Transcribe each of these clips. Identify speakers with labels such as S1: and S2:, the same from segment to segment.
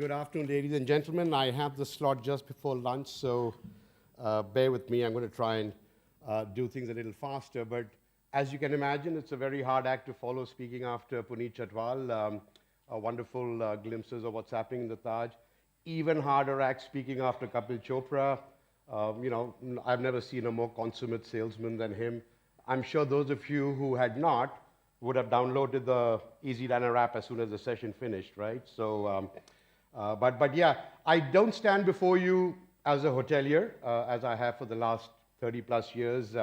S1: Good afternoon, ladies and gentlemen. I have the slot just before lunch, so bear with me. I'm going to try and do things a little faster. But as you can imagine, it's a very hard act to follow speaking after Puneet Chhatwal. Wonderful glimpses of what's happening in the Taj. Even harder act speaking after Kapil Chopra. I've never seen a more consummate salesman than him. I'm sure those of you who had not would have downloaded the Easy Learner app as soon as the session finished, right? So, but yeah, I don't stand before you as a hotelier, as I have for the last 30 plus years.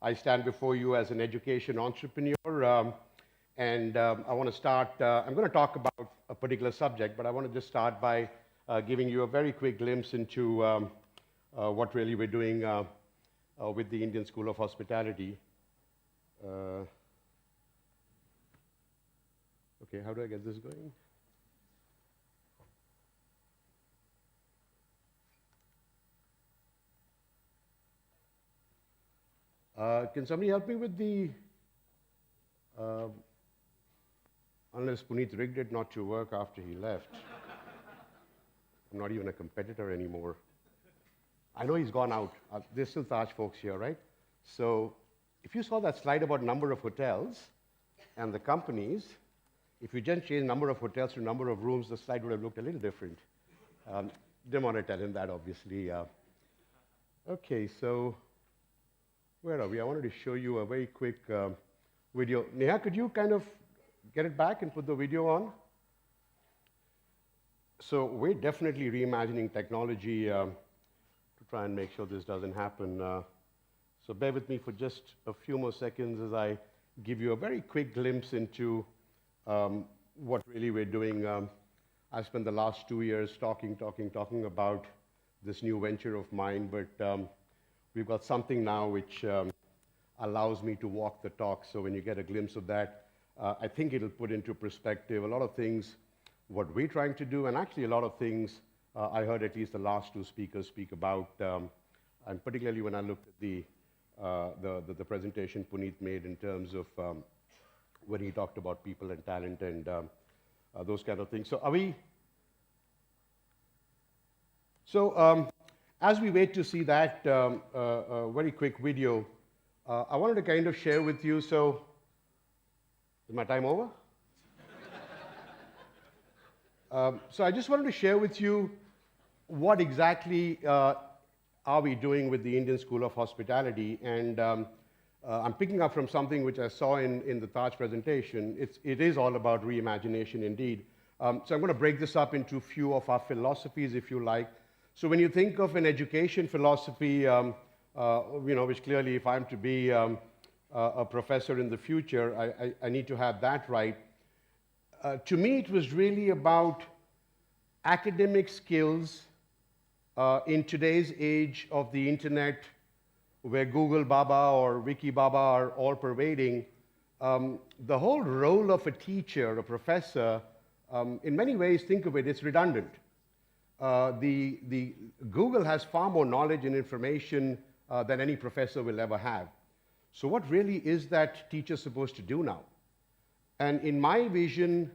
S1: I stand before you as an education entrepreneur, and I want to start, I'm going to talk about a particular subject, but I want to just start by giving you a very quick glimpse into what really we're doing with the Indian School of Hospitality. Okay, how do I get this going? Can somebody help me with the, unless Puneet rigged it not to work after he left. I'm not even a competitor anymore. I know he's gone out. There's still Taj folks here, right? So if you saw that slide about number of hotels and the companies, if you just change number of hotels to number of rooms, the slide would have looked a little different. Didn't want to tell him that, obviously. Okay, so where are we? I wanted to show you a very quick video. Neha, could you kind of get it back and put the video on? So we're definitely reimagining technology to try and make sure this doesn't happen. So bear with me for just a few more seconds as I give you a very quick glimpse into what really we're doing. I've spent the last 2 years talking about this new venture of mine, but we've got something now which allows me to walk the talk. So when you get a glimpse of that, I think it'll put into perspective a lot of things, what we're trying to do, and actually a lot of things I heard at least the last two speakers speak about, and particularly when I looked at the presentation Puneet made in terms of when he talked about people and talent and those kind of things. So are we? So as we wait to see that very quick video, I wanted to kind of share with you. So is my time over? So I just wanted to share with you what exactly are we doing with the Indian School of Hospitality, and I'm picking up from something which I saw in the Taj presentation. It is all about reimagination indeed. So I'm going to break this up into a few of our philosophies, if you like. So when you think of an education philosophy, which clearly if I'm to be a professor in the future, I need to have that right. To me, it was really about academic skills in today's age of the internet, where Google Baba or Wiki Baba are all pervading. The whole role of a teacher, a professor, in many ways, think of it, it's redundant. The Google has far more knowledge and information than any professor will ever have. So what really is that teacher supposed to do now? And in my vision,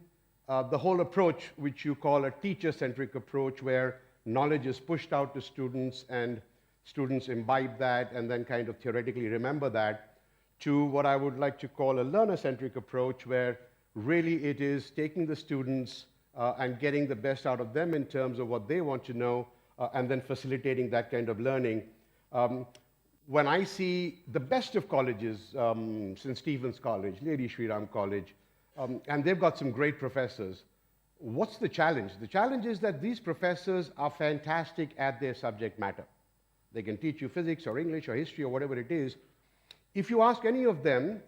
S1: the whole approach, which you call a teacher-centric approach, where knowledge is pushed out to students and students imbibe that and then kind of theoretically remember that, to what I would like to call a learner-centric approach, where really it is taking the students and getting the best out of them in terms of what they want to know and then facilitating that kind of learning. When I see the best of colleges, St. Stephen's College, Lady Shri Ram College, and they've got some great professors, what's the challenge? The challenge is that these professors are fantastic at their subject matter. They can teach you physics or English or history or whatever it is. If you ask any of them,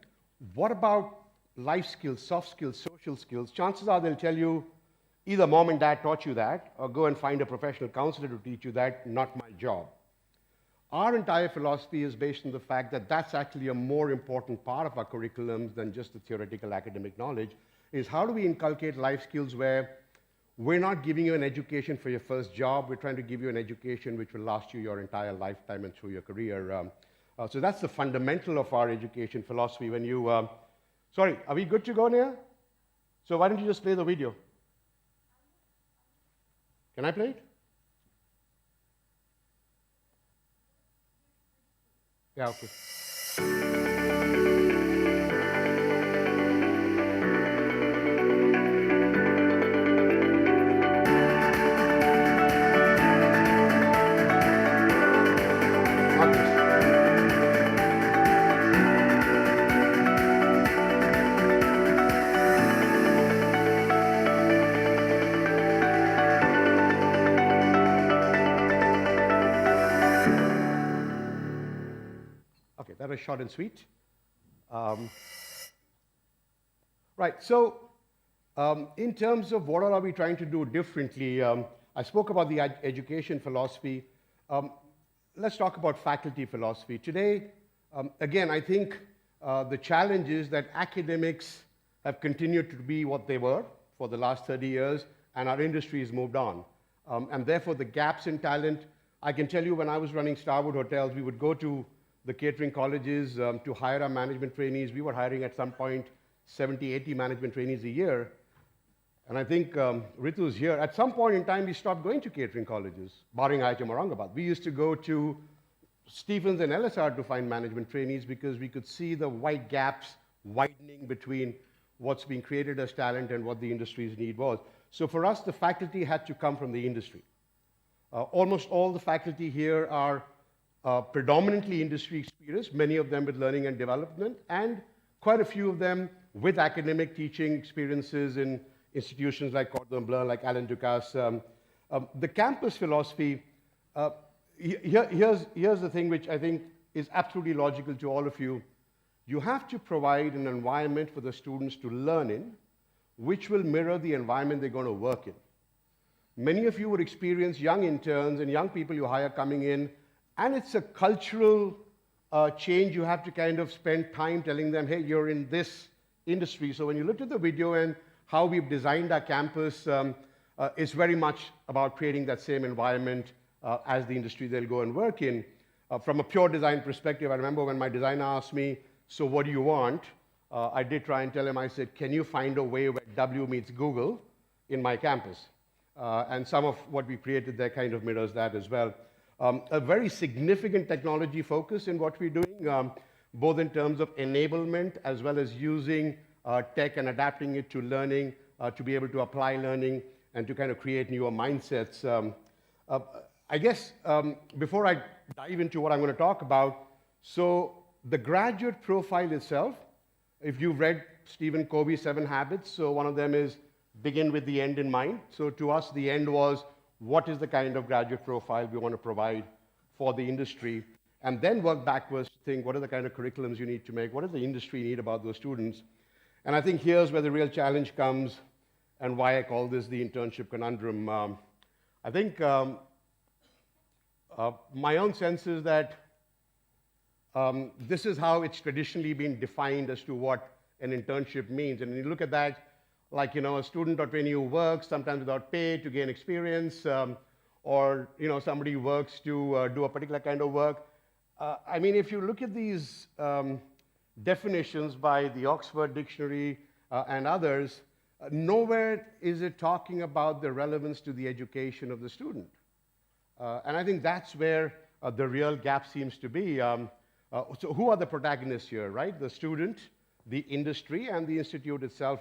S1: what about life skills, soft skills, social skills, chances are they'll tell you, either mom and dad taught you that, or go and find a professional counselor to teach you that, not my job. Our entire philosophy is based on the fact that that's actually a more important part of our curriculums than just the theoretical academic knowledge, is how do we inculcate life skills where we're not giving you an education for your first job, we're trying to give you an education which will last you your entire lifetime and through your career. So that's the fundamental of our education philosophy. When you, sorry, are we good to go, Neha? So why don't you just play the video? Can I play it? Yeah, okay. Not this. Okay, that was short and sweet. Um, right, so in terms of what all are we trying to do differently, I spoke about the education philosophy. Um, let's talk about faculty philosophy. Today, again, I think the challenge is that academics have continued to be what they were for the last 30 years, and our industry has moved on. And therefore, the gaps in talent, I can tell you when I was running Starwood Hotels, we would go to the catering colleges to hire our management trainees. We were hiring at some point 70, 80 management trainees a year. And I think Ritu's here. At some point in time, we stopped going to catering colleges, barring IHM Aurangabad. We used to go to Stephens and LSR to find management trainees because we could see the white gaps widening between what's being created as talent and what the industry's need was. So for us, the faculty had to come from the industry. Almost all the faculty here are predominantly industry experienced, many of them with learning and development, and quite a few of them with academic teaching experiences in institutions like Cordon Bleu, like Alain Ducasse. The campus philosophy, here's the thing which I think is absolutely logical to all of you. You have to provide an environment for the students to learn in, which will mirror the environment they're going to work in. Many of you would experience young interns and young people you hire coming in, and it's a cultural change. You have to kind of spend time telling them, hey, you're in this industry. So when you looked at the video and how we've designed our campus, it's very much about creating that same environment as the industry they'll go and work in. From a pure design perspective, I remember when my designer asked me, so what do you want? I did try and tell him, I said, can you find a way where W meets Google in my campus? And some of what we created there kind of mirrors that as well. A very significant technology focus in what we're doing, both in terms of enablement as well as using tech and adapting it to learning, to be able to apply learning and to kind of create newer mindsets. I guess before I dive into what I'm going to talk about, so the graduate profile itself, if you've read Stephen Covey's 7 Habits, so one of them is begin with the end in mind. So to us, the end was what is the kind of graduate profile we want to provide for the industry, and then work backwards to think what are the kind of curriculums you need to make, what does the industry need about those students. And I think here's where the real challenge comes and why I call this the internship conundrum. I think my own sense is that this is how it's traditionally been defined as to what an internship means. And when you look at that, like, a student or trainee who works, sometimes without pay to gain experience, or, somebody works to do a particular kind of work. I mean, if you look at these definitions by the Oxford Dictionary and others, nowhere is it talking about the relevance to the education of the student. And I think that's where the real gap seems to be. So who are the protagonists here, right? The student, the industry, and the institute itself,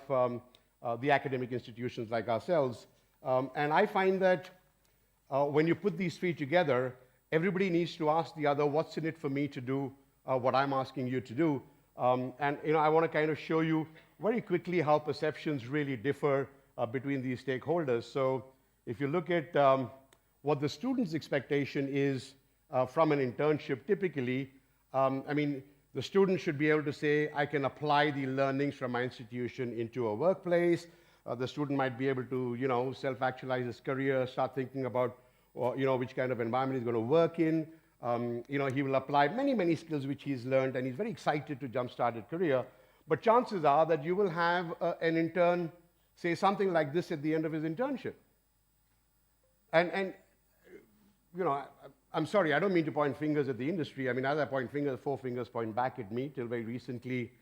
S1: the academic institutions like ourselves. And I find that when you put these three together, everybody needs to ask the other, what's in it for me to do what I'm asking you to do? And I want to kind of show you very quickly how perceptions really differ between these stakeholders. So if you look at what the student's expectation is from an internship, typically, the student should be able to say, I can apply the learnings from my institution into a workplace. The student might be able to, self-actualize his career, start thinking about, which kind of environment he's going to work in. He will apply many, many skills which he's learned, and he's very excited to jumpstart his career. But chances are that you will have an intern say something like this at the end of his internship. And I'm sorry, I don't mean to point fingers at the industry. As I point fingers, 4 fingers point back at me. Till very recently,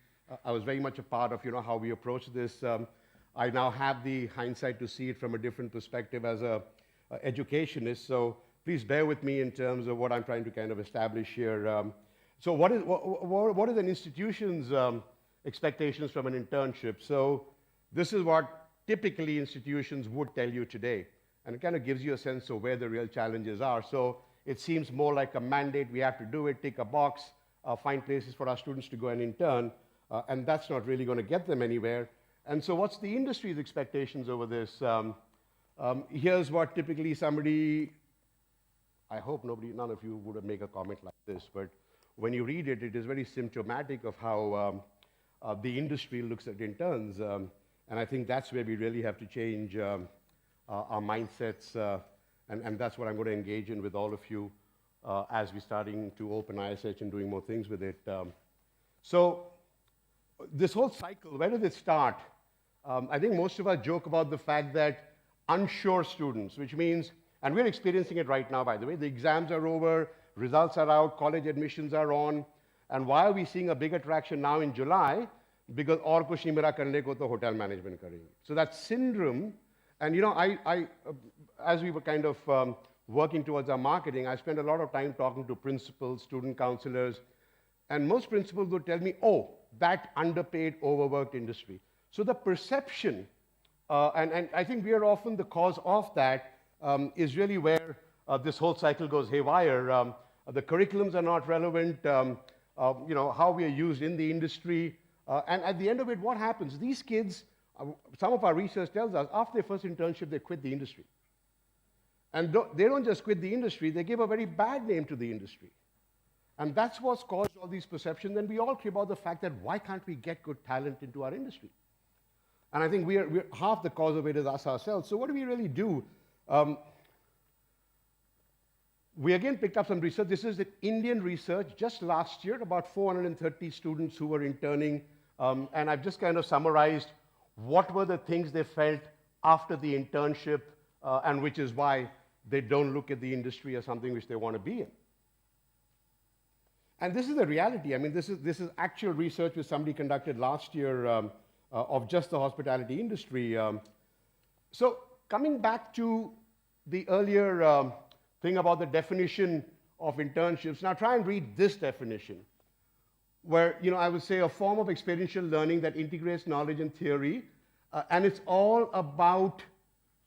S1: I was very much a part of, how we approach this. I now have the hindsight to see it from a different perspective as a educationist, so please bear with me in terms of what I'm trying to kind of establish here. So what is an institution's expectations from an internship? So this is what typically institutions would tell you today, and it kind of gives you a sense of where the real challenges are. So it seems more like a mandate, we have to do it, tick a box, find places for our students to go and intern, and that's not really going to get them anywhere. And so what's the industry's expectations over this? Here's what typically somebody, I hope none of you would make a comment like this, but when you read it, it is very symptomatic of how the industry looks at interns. And I think that's where we really have to change our mindsets, and that's what I'm going to engage in with all of you as we're starting to open ISH and doing more things with it. So this whole cycle, where does it start? I think most of us joke about the fact that unsure students, which means, and we're experiencing it right now, by the way, the exams are over, results are out, college admissions are on, and why are we seeing a big attraction now in July? Because और कुछ नहीं मेरा करने को तो hotel management करेंगे. So that syndrome, and as we were kind of working towards our marketing, I spent a lot of time talking to principals, student counselors, and most principals would tell me, oh, that underpaid, overworked industry. So the perception, and I think we are often the cause of that, is really where this whole cycle goes haywire. The curriculums are not relevant, how we are used in the industry, and at the end of it, what happens? These kids, some of our research tells us, after their first internship, they quit the industry. And they don't just quit the industry, they give a very bad name to the industry. And that's what's caused all these perceptions, and we all care about the fact that why can't we get good talent into our industry? And I think we're half the cause of it is us ourselves. So what do we really do? We again picked up some research. This is the Indian research just last year, about 430 students who were interning, and I've just kind of summarized what were the things they felt after the internship, and which is why they don't look at the industry as something which they want to be in. And this is the reality. I mean, this is actual research which somebody conducted last year of just the hospitality industry. So coming back to the earlier thing about the definition of internships, now try and read this definition, where I would say a form of experiential learning that integrates knowledge and theory, and it's all about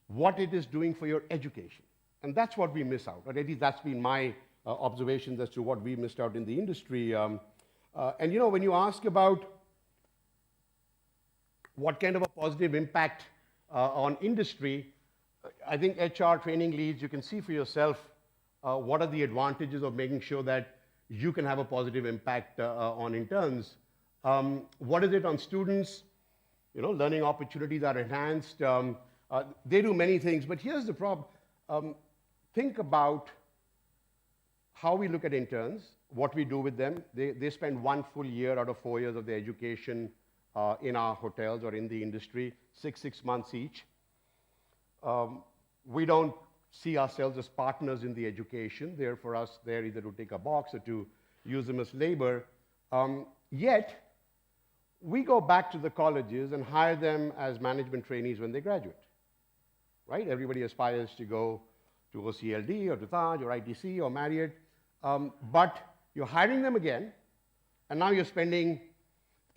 S1: what it is doing for your education. And that's what we miss out, or at least that's been my observations as to what we missed out in the industry. And when you ask about what kind of a positive impact on industry, I think HR training leads, you can see for yourself what are the advantages of making sure that you can have a positive impact on interns. What is it on students? Learning opportunities are enhanced. They do many things, but here's the problem. Think about how we look at interns, what we do with them. They spend 1 full year out of 4 years of their education in our hotels or in the industry, 6 months each. We don't see ourselves as partners in the education. They're for us there either to take a box or to use them as labor. Yet, we go back to the colleges and hire them as management trainees when they graduate, right? Everybody aspires to go to OCLD or to Taj or ITC or Marriott, but you're hiring them again, and now you're spending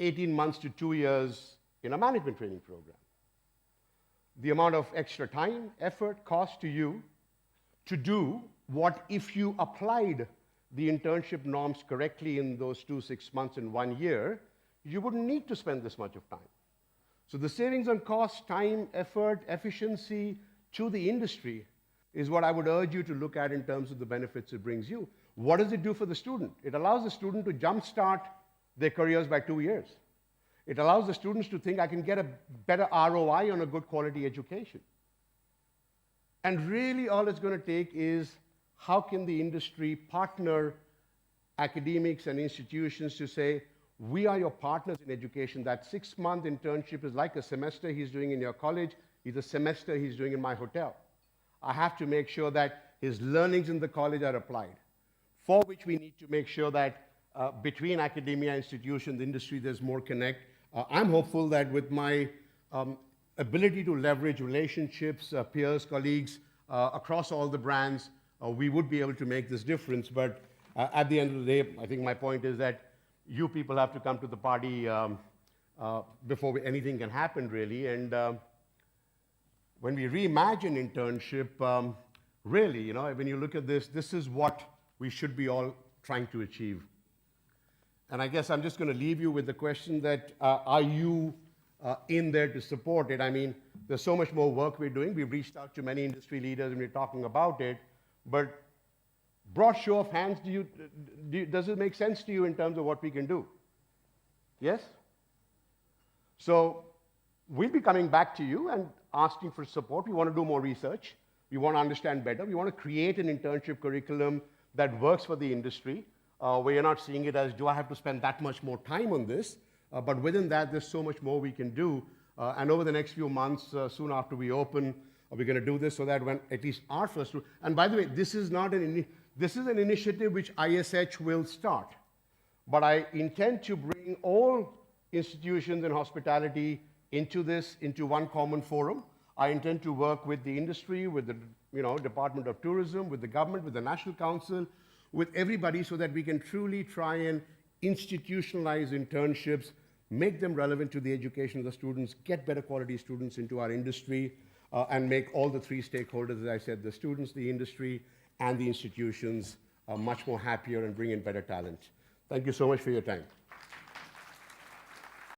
S1: 18 months to 2 years in a management training program. The amount of extra time, effort, cost to you to do what if you applied the internship norms correctly in those 6 months and 1 year, you wouldn't need to spend this much of time. So the savings on cost, time, effort, efficiency to the industry is what I would urge you to look at in terms of the benefits it brings you. What does it do for the student? It allows the student to jumpstart their careers by 2 years. It allows the students to think, I can get a better ROI on a good quality education. And really all it's going to take is how can the industry partner academics and institutions to say, we are your partners in education. That 6-month internship is like a semester he's doing in your college, is a semester he's doing in my hotel. I have to make sure that his learnings in the college are applied, for which we need to make sure that between academia, institutions, industry, there's more connect. I'm hopeful that with my ability to leverage relationships, peers, colleagues, across all the brands, we would be able to make this difference. But at the end of the day, I think my point is that you people have to come to the party before anything can happen, really. And when we reimagine internship, really, you know, when you look at this, this is what we should be all trying to achieve. And I guess I'm just going to leave you with the question that, are you in there to support it? I mean, there's so much more work we're doing. We've reached out to many industry leaders and we're talking about it. But broad show of hands, does it make sense to you in terms of what we can do? Yes? So we'll be coming back to you and asking for support. We want to do more research. We want to understand better. We want to create an internship curriculum that works for the industry, where you're not seeing it as, do I have to spend that much more time on this? But within that, there's so much more we can do. And over the next few months, soon after we open, we're going to do this so that when at least our first, and by the way, this is an initiative which ISH will start. But I intend to bring all institutions in hospitality into one common forum. I intend to work with the industry, with the Department of Tourism, with the government, with the National Council, with everybody, so that we can truly try and institutionalize internships, make them relevant to the education of the students, get better quality students into our industry, and make all the three stakeholders, as I said, the students, the industry, and the institutions much more happier and bring in better talent. Thank you so much for your time.